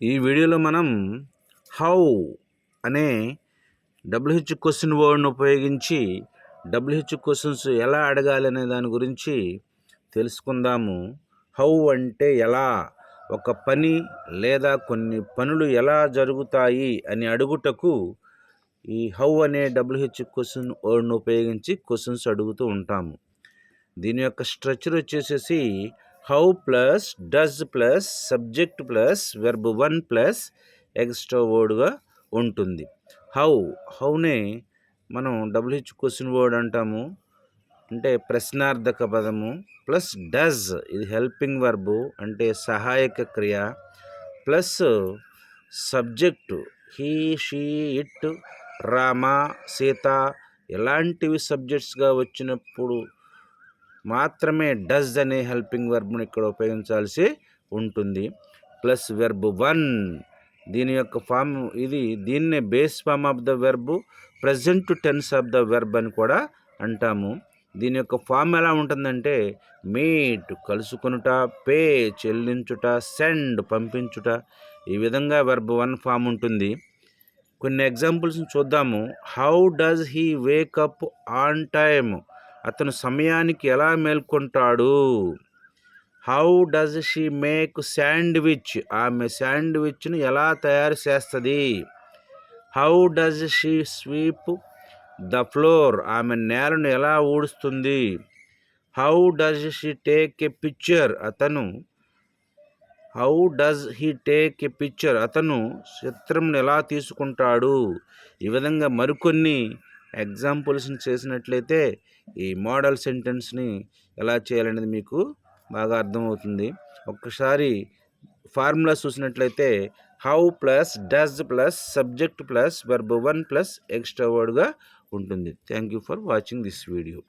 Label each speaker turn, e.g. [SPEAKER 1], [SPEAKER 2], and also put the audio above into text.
[SPEAKER 1] ఈ వీడియోలో మనం హౌ అనే డబ్ల్యూహెచ్ క్వశ్చన్ వర్డ్ను ఉపయోగించి డబ్ల్యూహెచ్ క్వశ్చన్స్ ఎలా అడగాలి అనే దాని గురించి తెలుసుకుందాము. హౌ అంటే ఎలా, ఒక పని లేదా కొన్ని పనులు ఎలా జరుగుతాయి అని అడుగుటకు ఈ హౌ అనే డబ్ల్యూహెచ్ క్వశ్చన్ వర్డ్ను ఉపయోగించి క్వశ్చన్స్ అడుగుతూ ఉంటాము. దీని యొక్క స్ట్రక్చర్ వచ్చేసేసి how plus does plus subject plus verb one plus extra వర్డ్గా ఉంటుంది. హౌనే మనం డబ్ల్యూహెచ్ క్వశ్చన్ వర్డ్ అంటాము, అంటే ప్రశ్నార్థక పదము. ప్లస్ డస్, ఇది హెల్పింగ్ వర్బు అంటే సహాయక క్రియ. Plus subject he, she, it, Rama, Sita ఇలాంటివి సబ్జెక్ట్స్గా వచ్చినప్పుడు మాత్రమే డస్ అనే హెల్పింగ్ వర్బ్ను ఇక్కడ ఉపయోగించాల్సి ఉంటుంది. ప్లస్ వెర్బ్ వన్, దీని యొక్క ఫామ్ దీన్నే base form of the verb, present tense of the verb అని కూడా అంటాము. దీని యొక్క ఫామ్ ఎలా ఉంటుందంటే మీట్ కలుసుకొనుట, పే చెల్లించుట, సెండ్ పంపించుట, ఈ విధంగా వెర్బ్ వన్ ఫామ్ ఉంటుంది. కొన్ని ఎగ్జాంపుల్స్ని చూద్దాము. How does he wake up on time, అతను సమయానికి ఎలా మేల్కొంటాడు. How does she make sandwich, ఆమె శాండ్విచ్ను ఎలా తయారు చేస్తుంది. How does she sweep the floor, ఆమె నేలను ఎలా ఊడుస్తుంది. How does she take a picture, how does he take a picture, అతను చిత్రంను ఎలా తీసుకుంటాడు. ఈ విధంగా మరికొన్ని ఎగ్జాంపుల్స్ని చేసినట్లయితే ఈ మోడల్ సెంటెన్స్ని ఎలా చేయాలనేది మీకు బాగా అర్థమవుతుంది. ఒక్కసారి ఫార్ములా చూసినట్లయితే how plus does plus subject plus verb one plus extra వర్డ్గా ఉంటుంది. Thank you for watching this video.